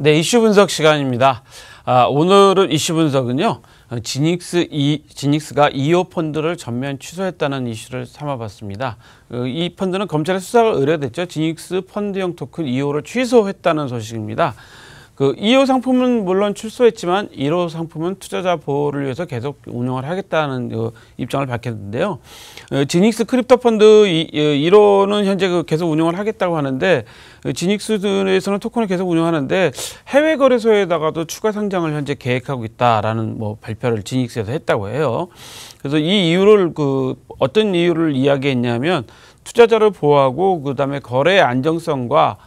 네, 이슈 분석 시간입니다. 오늘은 이슈 분석은요, 지닉스가 이오 펀드를 전면 취소했다는 이슈를 삼아봤습니다. 이 펀드는 검찰에 수사가 의뢰됐죠. 지닉스 펀드형 토큰 2호를 취소했다는 소식입니다. 그 2호 상품은 물론 출소했지만 1호 상품은 투자자 보호를 위해서 계속 운영을 하겠다는 입장을 밝혔는데요. 지닉스 크립토 펀드 1호는 현재 계속 운영을 하겠다고 하는데, 지닉스에서는 토큰을 계속 운영하는데 해외 거래소에다가도 추가 상장을 현재 계획하고 있다라는 발표를 지닉스에서 했다고 해요. 그래서 이 이유를 어떤 이유를 이야기했냐면, 투자자를 보호하고 그다음에 거래의 안정성과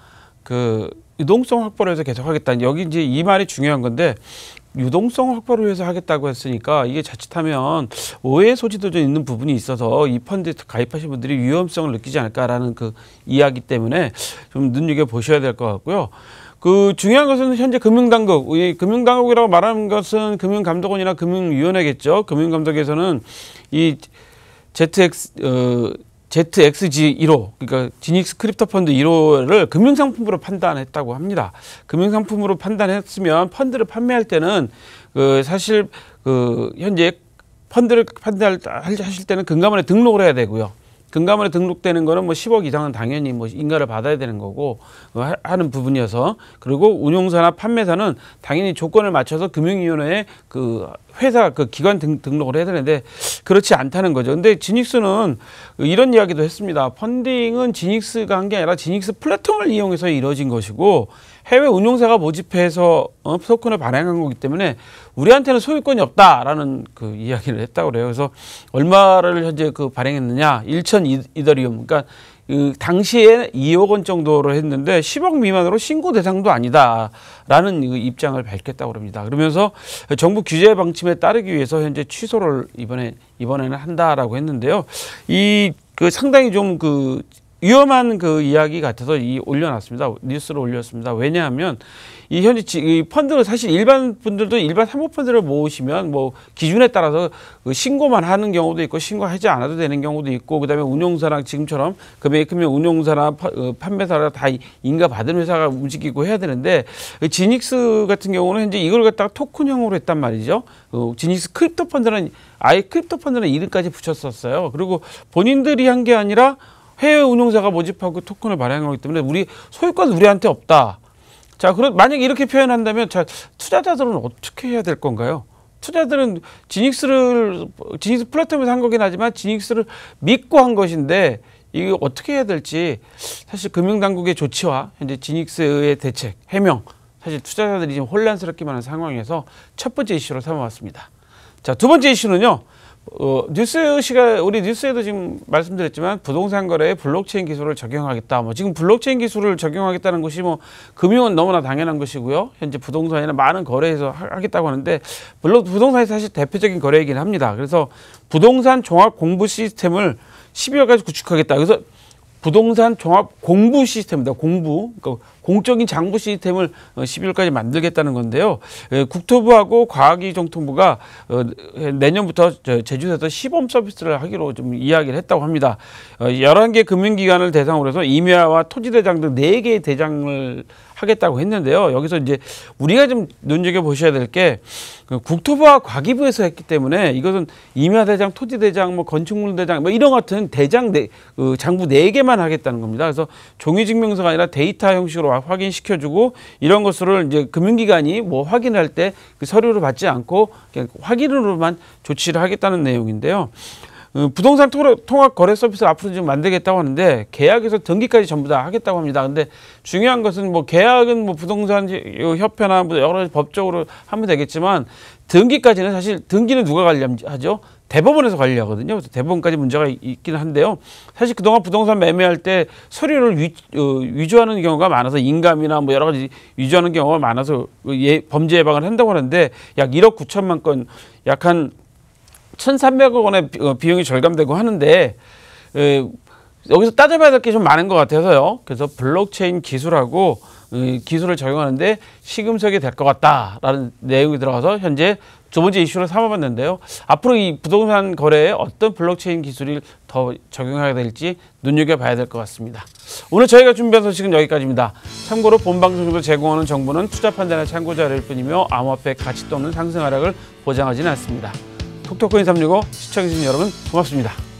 유동성 확보를 해서 계속 하겠다. 여기 이제 이 말이 중요한 건데, 유동성 확보를 위해서 하겠다고 했으니까 이게 자칫하면 오해 소지도 좀 있는 부분이 있어서 이 펀드에 가입하신 분들이 위험성을 느끼지 않을까라는 이야기 때문에 좀 눈여겨보셔야 될 것 같고요. 중요한 것은 현재 금융당국이라고 말하는 것은 금융감독원이나 금융위원회겠죠. 금융감독에서는 이 ZXG 1호, 그러니까 지닉스 크립토 펀드 1호를 금융상품으로 판단했다고 합니다. 금융상품으로 판단했으면 펀드를 판매할 때는 사실 현재 펀드를 하실 때는 금감원에 등록을 해야 되고요. 금감원에 등록되는 거는 10억 이상은 당연히 인가를 받아야 되는 거고 하는 부분이어서, 그리고 운용사나 판매사는 당연히 조건을 맞춰서 금융위원회에 회사 기관 등록을 해야 되는데 그렇지 않다는 거죠. 근데 지닉스는 이런 이야기도 했습니다. 펀딩은 지닉스가 한 게 아니라 지닉스 플랫폼을 이용해서 이루어진 것이고, 해외 운용사가 모집해서 토큰을 발행한 거기 때문에 우리한테는 소유권이 없다라는 이야기를 했다고 그래요. 그래서 얼마를 현재 발행했느냐? 1,000 이더리움. 그러니까 당시에 2억 원 정도로 했는데 10억 미만으로 신고 대상도 아니다라는 입장을 밝혔다고 합니다. 그러면서 정부 규제 방침에 따르기 위해서 현재 취소를 이번에는 한다라고 했는데요. 상당히 좀 위험한 이야기 같아서 올려놨습니다. 뉴스를 올렸습니다. 왜냐하면 현재 이 펀드를 사실 일반 분들도 일반 사모펀드를 모으시면 기준에 따라서 신고만 하는 경우도 있고 신고하지 않아도 되는 경우도 있고, 그다음에 운용사랑 지금처럼 금액이 크면 운용사나 판매사라 다 인가 받은 회사가 움직이고 해야 되는데, 지닉스 같은 경우는 현재 이걸 갖다가 토큰형으로 했단 말이죠. 지닉스 크립토 펀드는 아예 크립토 펀드는 이름까지 붙였었어요. 그리고 본인들이 한 게 아니라 해외 운용사가 모집하고 토큰을 발행한 거기 때문에 소유권은 우리한테 없다. 자, 만약에 이렇게 표현한다면, 투자자들은 어떻게 해야 될 건가요? 투자자들은 지닉스 플랫폼에서 한 거긴 하지만 지닉스를 믿고 한 것인데 이거 어떻게 해야 될지, 사실 금융당국의 조치와 현재 지닉스의 대책, 해명, 사실 투자자들이 지금 혼란스럽기만 한 상황에서 첫 번째 이슈로 삼아왔습니다. 자, 두 번째 이슈는요. 우리 뉴스에도 지금 말씀드렸지만 부동산 거래에 블록체인 기술을 적용하겠다. 지금 블록체인 기술을 적용하겠다는 것이 금융은 너무나 당연한 것이고요. 현재 부동산에는 많은 거래에서 하겠다고 하는데, 부동산이 사실 대표적인 거래이긴 합니다. 그래서 부동산 종합 공부 시스템을 12월까지 구축하겠다. 그래서 부동산 종합 공부 시스템입니다. 그러니까 공적인 장부 시스템을 12월까지 만들겠다는 건데요. 국토부하고 과학기술정통부가 내년부터 제주도에서 시범 서비스를 하기로 좀 이야기를 했다고 합니다. 11개 금융기관을 대상으로 해서 임야와 토지대장 등 4개의 대장을 하겠다고 했는데요. 여기서 이제 우리가 좀 눈여겨보셔야 될 게, 국토부와 과기부에서 했기 때문에 이것은 임야대장, 토지대장, 건축물대장 이런 같은 대장 장부 4개만 하겠다는 겁니다. 그래서 종이증명서가 아니라 데이터 형식으로 확인시켜주고, 이런 것을 이제 금융기관이 확인할 때 서류를 받지 않고 그냥 확인으로만 조치를 하겠다는 내용인데요. 부동산 통합 거래 서비스를 앞으로 지금 만들겠다고 하는데, 계약에서 등기까지 전부 다 하겠다고 합니다. 근데 중요한 것은 계약은 부동산 협회나 여러 가지 법적으로 하면 되겠지만, 등기까지는 사실 등기는 누가 관리하죠? 대법원에서 관리하거든요. 그래서 대법원까지 문제가 있긴 한데요. 사실 그동안 부동산 매매할 때 서류를 위조하는 경우가 많아서, 인감이나 여러 가지 위조하는 경우가 많아서 범죄 예방을 한다고 하는데, 약 1억 9천만 건, 약 한 1,300억 원의 비용이 절감되고 하는데, 여기서 따져봐야 될 게 좀 많은 것 같아서요. 그래서 블록체인 기술하고 기술을 적용하는데 시금석이 될 것 같다라는 내용이 들어가서 현재 두 번째 이슈로 삼아봤는데요. 앞으로 이 부동산 거래에 어떤 블록체인 기술이 더 적용하게 될지 눈여겨봐야 될 것 같습니다. 오늘 저희가 준비한 소식은 여기까지입니다. 참고로 본 방송에서 제공하는 정보는 투자 판단의 참고 자료일 뿐이며 암호화폐 가치 또는 상승 하락을 보장하지는 않습니다. 톡톡코인 365 시청해주신 여러분 고맙습니다.